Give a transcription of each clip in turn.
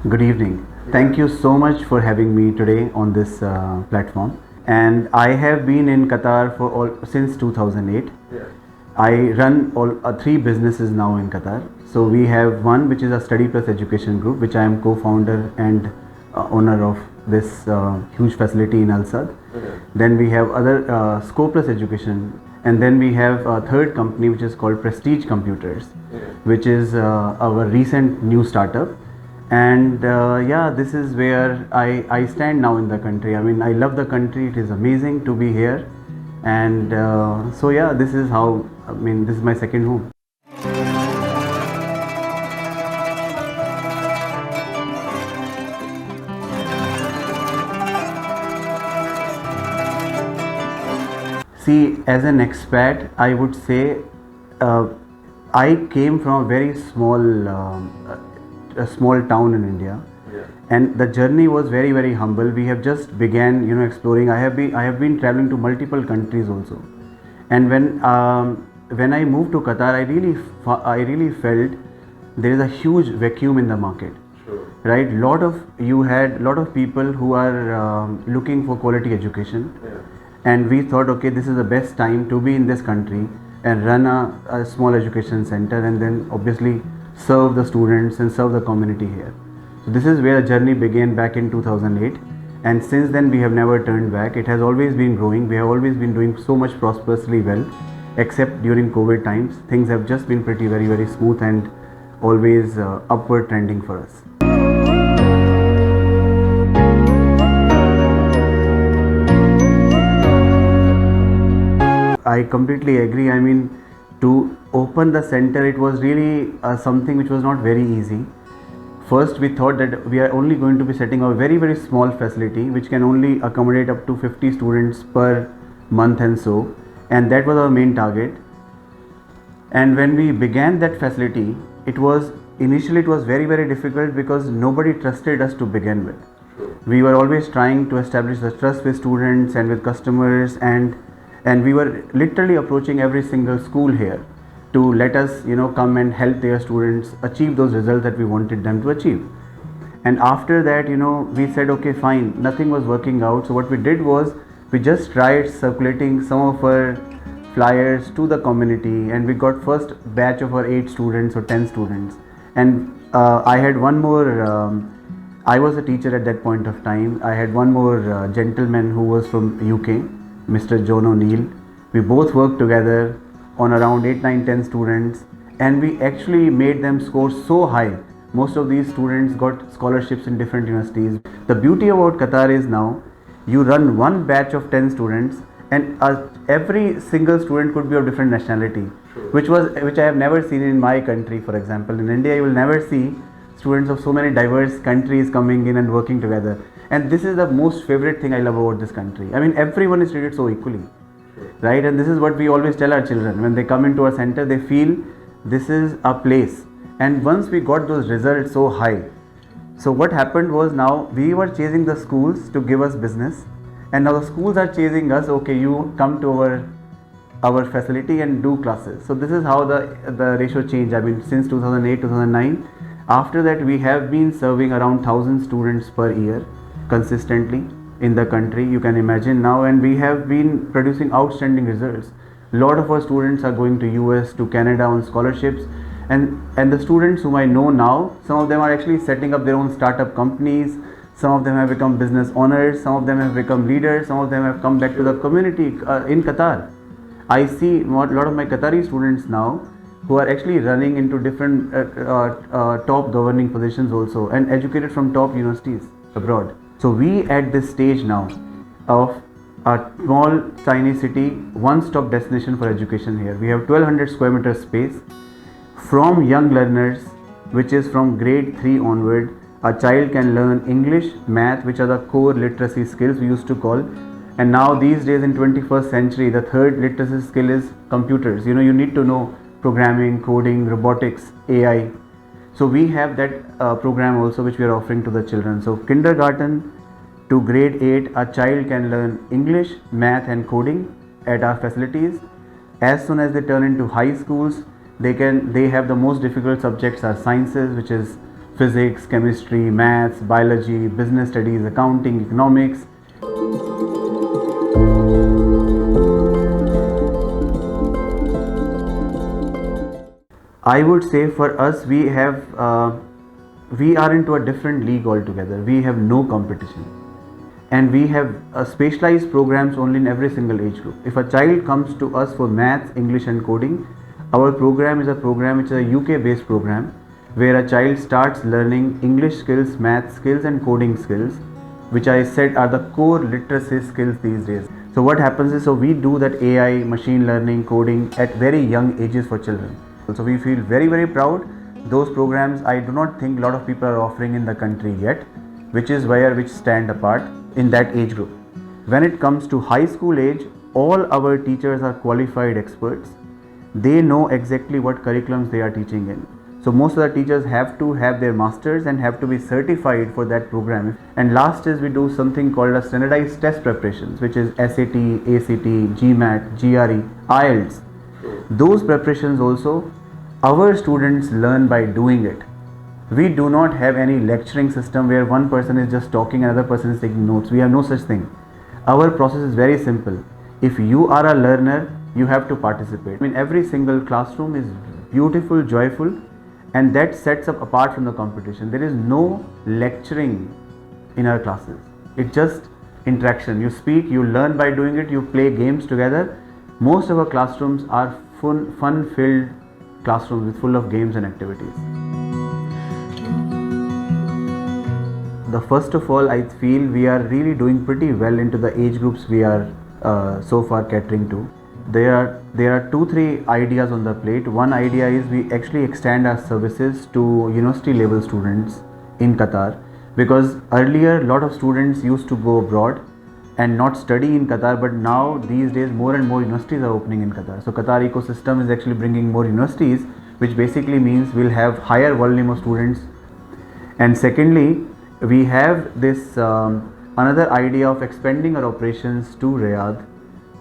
Good evening. Thank you so much for having me today on this platform. And I have been in Qatar since 2008. Yeah. I run all three businesses now in Qatar. So we have one which is a StudyPlus education group, which I am co-founder and owner of this huge facility in Al Sadd. Okay. Then we have other ScopeLess education, and then we have a third company which is called Prestige Computers, Okay. which is our recent new startup. And yeah, this is where I stand now in the country. I mean, I love the country. It is amazing to be here. And so yeah, this is how, I mean, this is my second home. See, as an expat, I would say I came from a very small town in India, Yeah. and the journey was very humble. We have just began, exploring. I have been traveling to multiple countries also, and when I moved to Qatar, I really felt there is a huge vacuum in the market. Sure. Right, you had lot of people who are looking for quality education. Yeah. And we thought, okay, this is the best time to be in this country and run a small education center, and then obviously serve the students and serve the community here. So this is where the journey began back in 2008, and since then we have never turned back. It has always been growing. We have always been doing so much prosperously well, except during COVID times. Things have just been pretty very smooth and always upward trending for us. I completely agree. I mean, to open the center, it was really something which was not very easy. First, we thought that we are only going to be setting a very small facility which can only accommodate up to 50 students per month and so, and that was our main target. And when we began that facility, initially it was very difficult because nobody trusted us to begin with. Sure. We were always trying to establish the trust with students and with customers, and we were literally approaching every single school here to let us come and help their students achieve those results that we wanted them to achieve. And after that, we said, okay, fine, nothing was working out. So what we did was we just tried circulating some of our flyers to the community, and we got first batch of our 8 students or 10 students. And I had one more I was a teacher at that point of time. I had one more gentleman who was from UK, Mr. John O'Neill. We both worked together on around 8, 9, 10 students, and we actually made them score so high. Most of these students got scholarships in different universities. The beauty about Qatar is now you run one batch of 10 students, and every single student could be of different nationality. Sure. which I have never seen in my country. For example, in India you will never see students of so many diverse countries coming in and working together. And this is the most favorite thing I love about this country. I mean, everyone is treated so equally, right? And this is what we always tell our children. When they come into our center, they feel this is a place. And once we got those results so high, so what happened was, now we were chasing the schools to give us business, and now the schools are chasing us. Okay, you come to our facility and do classes. So this is how the ratio changed. I mean, since 2008, 2009. After that, we have been serving around 1,000 students per year consistently in the country, you can imagine now, and we have been producing outstanding results. A lot of our students are going to US, to Canada on scholarships, and the students whom I know now, some of them are actually setting up their own startup companies. Some of them have become business owners, some of them have become leaders, some of them have come back to the community in Qatar. I see a lot of my Qatari students now who are actually running into different top governing positions also, and educated from top universities abroad. So we at this stage now of a small tiny city, one-stop destination for education here. We have 1200 square meter space, from young learners which is from grade 3 onward. A child can learn English, math, which are the core literacy skills we used to call. And now these days in 21st century, the third literacy skill is computers. You need to know programming, coding, robotics, AI. So we have that program also which we are offering to the children. So kindergarten to grade 8, a child can learn English, math and coding at our facilities. As soon as they turn into high schools, they have the most difficult subjects are sciences, which is physics, chemistry, maths, biology, business studies, accounting, economics. I would say for us, we are into a different league altogether. We have no competition, and we have specialized programs only in every single age group. If a child comes to us for maths, English and coding, our program is a program which is a UK based program where a child starts learning English skills, math skills and coding skills, which I said are the core literacy skills these days. So what happens is, we do that AI, machine learning, coding at very young ages for children. So we feel very, very proud. Those programs I do not think a lot of people are offering in the country yet, which stand apart in that age group. When it comes to high school age, all our teachers are qualified experts. They know exactly what curriculums they are teaching in. So most of the teachers have to have their masters and have to be certified for that program. And last is we do something called a standardized test preparations, which is SAT, ACT, GMAT, GRE, IELTS. Those preparations also, our students learn by doing it. We do not have any lecturing system where one person is just talking and another person is taking notes. We have no such thing. Our process is very simple. If you are a learner, you have to participate. Every single classroom is beautiful, joyful, and that sets up apart from the competition. There is no lecturing in our classes. It's just interaction. You speak, you learn by doing it, you play games together. Most of our classrooms are fun-filled classrooms with full of games and activities. First of all, I feel we are really doing pretty well into the age groups we are so far catering to. There are 2-3 ideas on the plate. One idea is we actually extend our services to university level students in Qatar, because earlier a lot of students used to go abroad and not study in Qatar, but now these days more and more universities are opening in Qatar. So Qatar ecosystem is actually bringing more universities, which basically means we'll have higher volume of students. And secondly, we have this another idea of expanding our operations to Riyadh,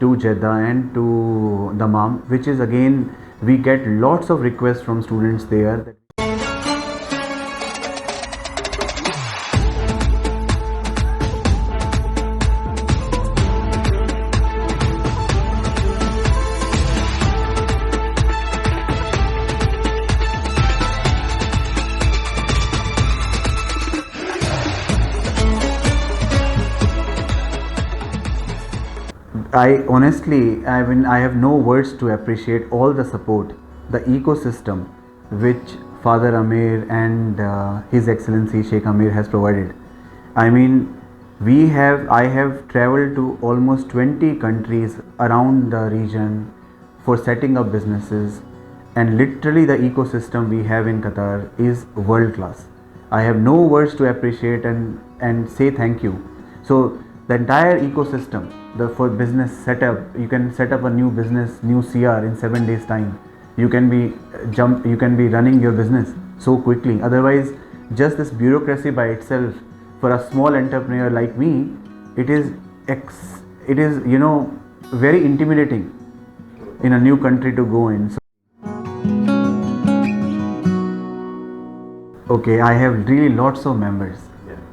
to Jeddah and to Dammam, which is again, we get lots of requests from students there. I honestly, I have no words to appreciate all the support, the ecosystem which Father Amir and His Excellency Sheikh Amir has provided. I have traveled to almost 20 countries around the region for setting up businesses, and literally the ecosystem we have in Qatar is world class. I have no words to appreciate and say thank you. So the entire ecosystem, for business setup, you can set up a new business, new CR in 7 days time. You can be running your business so quickly. Otherwise, just this bureaucracy by itself, for a small entrepreneur like me, it is very intimidating in a new country to go in. So, okay, I have really lots of members.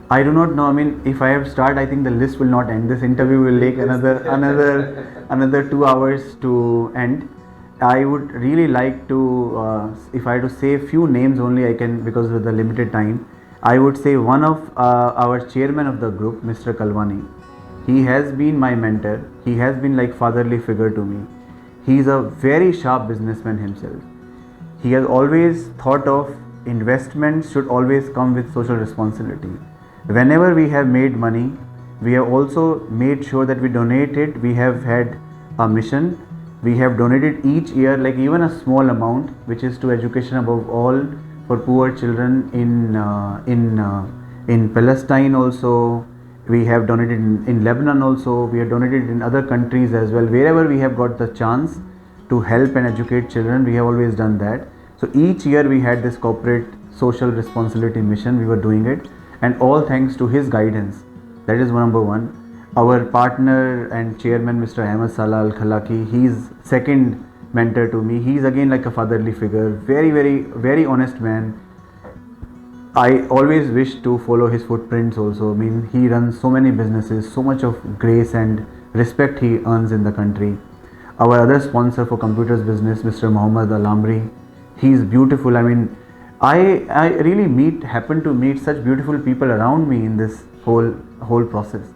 I do not know. If I have started, I think the list will not end. This interview will take another 2 hours to end. I would really like to, if I had to say a few names only, I can, because of the limited time. I would say one of our chairman of the group, Mr. Kalwani. He has been my mentor. He has been like fatherly figure to me. He is a very sharp businessman himself. He has always thought of investments should always come with social responsibility. Whenever we have made money, we have also made sure that we donate it. We have had a mission. We have donated each year, like even a small amount, which is to education above all, for poor children in Palestine also. We have donated in Lebanon also. We have donated in other countries as well. Wherever we have got the chance to help and educate children, we have always done that. So each year we had this corporate social responsibility mission. We were doing it, and all thanks to his guidance. That is number one. Our partner and chairman, Mr. Ahmed Salah Al Khalaki, he's second mentor to me. He's again like a fatherly figure. Very, very, very honest man. I always wish to follow his footprints also. I mean, he runs so many businesses, so much of grace and respect he earns in the country. Our other sponsor for computers business, Mr. Mohammed Al Amri, he's beautiful. I mean, I really happen to meet such beautiful people around me in this whole process.